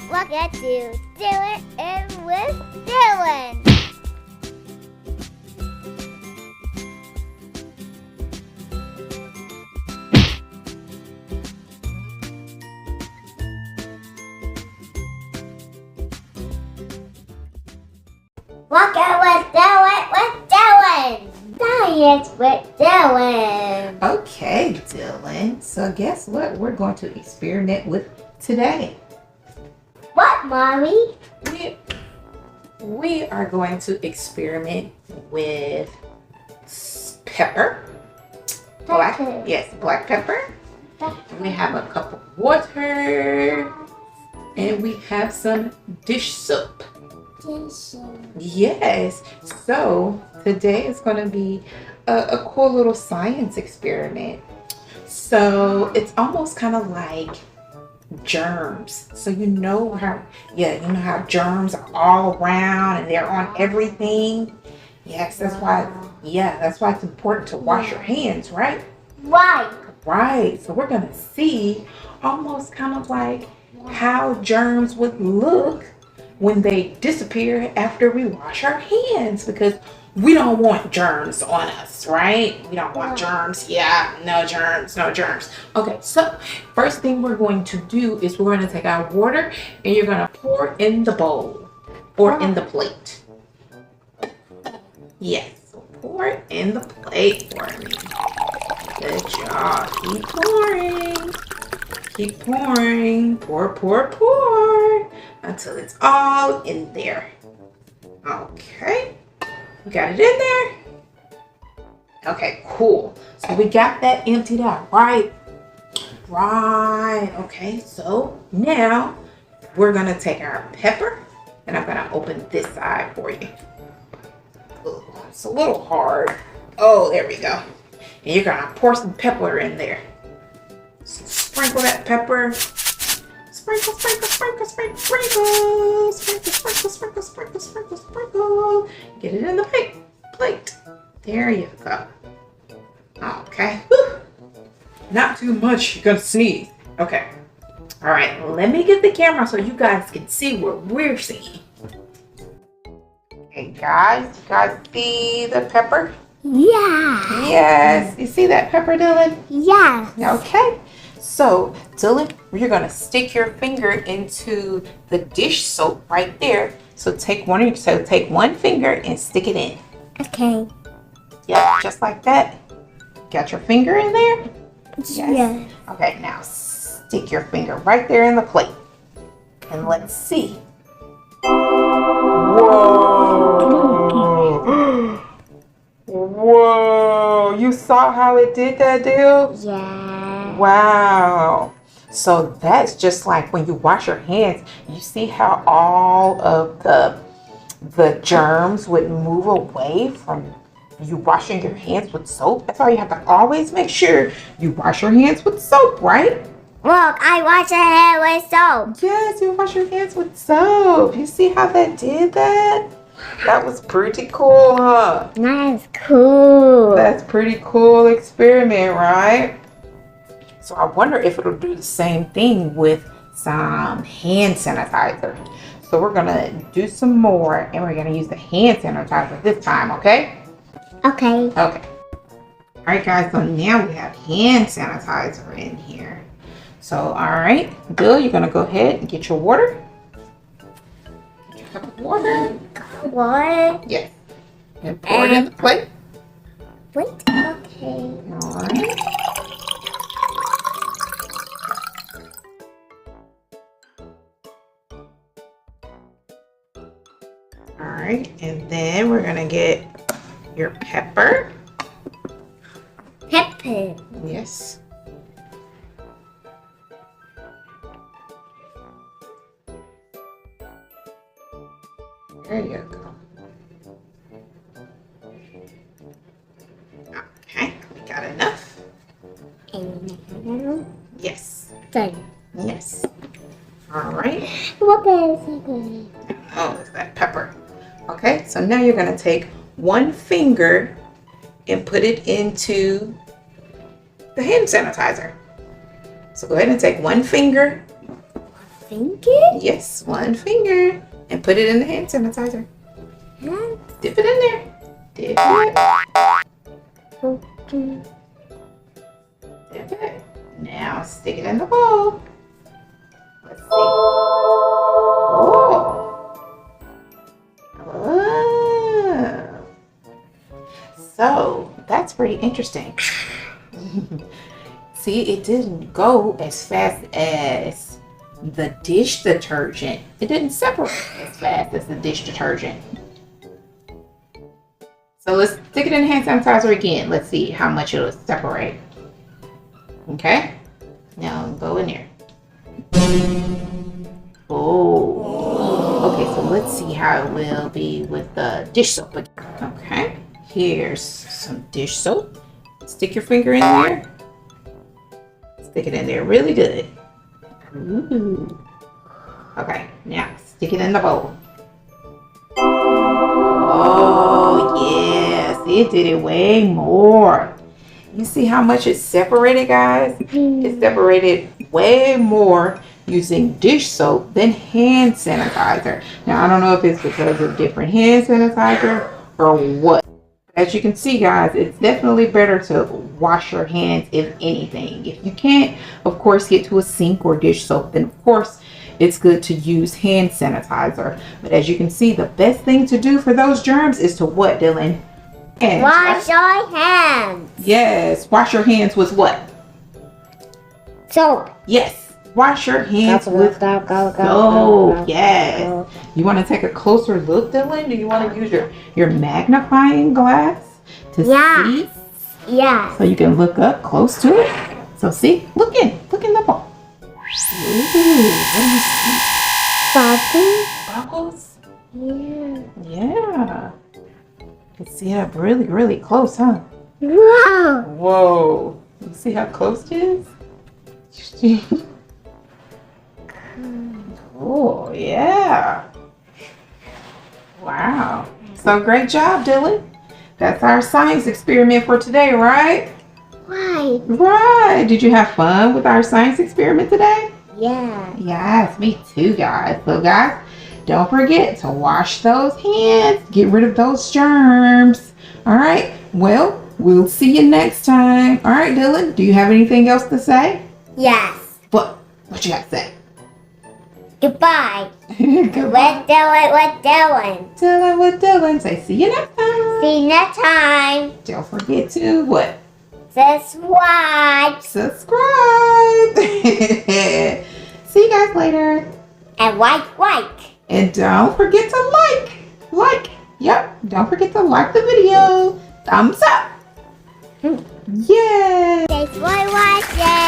Welcome to Dylan and with Dylan. Welcome with Dylan. Science with Dylan. Okay, Dylan. So guess what we're going to experiment with today? What, Mommy? We are going to experiment with pepper. Black pepper. And we have a cup of water. And we have some dish soap. Yes. So today is going to be a cool little science experiment. So it's almost kind of like germs. So you know how germs are all around and they're on everything. Yes, that's why it's important to wash your hands, right? Right. So we're gonna see almost kind of like how germs would look when they disappear after we wash our hands, because we don't want germs on us, right? We don't want germs. Yeah, no germs. Okay, so first thing we're going to do is we're going to take our water and you're going to pour in the bowl or in the plate. Yes, so pour it in the plate for me. Good job. Keep pouring. Pour until it's all in there. Okay. You got it in there? Okay, cool. So we got that emptied out, right? Right. Okay, so now we're going to take our pepper and I'm going to open this side for you. Ooh, it's a little hard. Oh, there we go. And you're going to pour some pepper in there. So sprinkle that pepper. Sprinkle. Get it in the plate. There you go. Okay. Whew. Not too much. You're gonna sneeze. Okay. All right. Let me get the camera so you guys can see what we're seeing. Hey guys, you guys see the pepper? Yeah. Yes. You see that pepper, Dylan? Yes. Okay. So, Dylan, you're going to stick your finger into the dish soap right there. So take one finger and stick it in. Okay. Yeah, just like that. Got your finger in there? Yes. Yeah. Okay, now stick your finger right there in the plate. And let's see. Whoa! Whoa! You saw how it did that, deal? Yeah. Wow. So that's just like when you wash your hands, you see how all of the germs would move away from you washing your hands with soap. That's why you have to always make sure you wash your hands with soap, right? Look, I wash your hair with soap. Yes, you wash your hands with soap. You see how that did that? That was pretty cool, huh? That's cool. That's pretty cool experiment, right? So I wonder if it'll do the same thing with some hand sanitizer. So we're gonna do some more and we're gonna use the hand sanitizer this time, okay? Okay. Okay. All right, guys, so now we have hand sanitizer in here. So, all right, Bill, you're gonna go ahead and get your water. Get your cup of water. What? Yes. And pour it in the plate. Wait. Okay. All right. All right, and then we're gonna get your pepper. Pepper. Yes. There you go. Okay, we got enough. And now Yes. done. Yes. All right. What is it? Oh, it's that pepper. Okay, so now you're gonna take one finger and put it into the hand sanitizer. So go ahead and take one finger finger? Yes, one finger. And put it in the hand sanitizer. Huh? Dip it in there. Dip it. Okay. Dip it. Now stick it in the bowl. Let's see. Oh. Oh. So that's pretty interesting. See, it didn't go as fast as the dish detergent. It didn't separate as fast as the dish detergent. So let's stick it in hand sanitizer again. Let's see how much it'll separate. Okay, now go in there. Oh, okay, so let's see how it will be with the dish soap again. Okay, here's some dish soap. Stick your finger in there. Stick it in there really good. Ooh. Okay, now stick it in the bowl. Oh, yes, it did it way more. You see how much it separated, guys? It separated way more using dish soap than hand sanitizer. Now, I don't know if it's because of different hand sanitizer or what. As you can see, guys, it's definitely better to wash your hands if anything. If you can't, of course, get to a sink or dish soap, then of course it's good to use hand sanitizer. But as you can see, the best thing to do for those germs is to what, Dylan? Hands, Wash your hands. Yes, wash your hands with what? Soap. Yes, wash your hands with soap. Yes. You want to take a closer look, Dylan? Do you want to use your magnifying glass to see? Yeah. So you can look up close to it. So see, look in the ball. Ooh, what do you see? Bubbles. Bubbles? Yeah. Yeah. You can see it up really, really close, huh? Wow. Whoa. You see how close it is? Oh, yeah. Wow. So great job, Dylan. That's our science experiment for today, right? Right. Right. Did you have fun with our science experiment today? Yeah. Yes, me too, guys. So, guys, don't forget to wash those hands. Get rid of those germs. All right. Well, we'll see you next time. All right, Dylan, do you have anything else to say? Yes. What you got to say? Goodbye. Goodbye. What Dylan? Dylan with Dylan. Say see you next time. See you next time. Don't forget to what? Subscribe. Subscribe. See you guys later. And like. And don't forget to like. Yep. Don't forget to like the video. Thumbs up. Yay. Thanks for watching.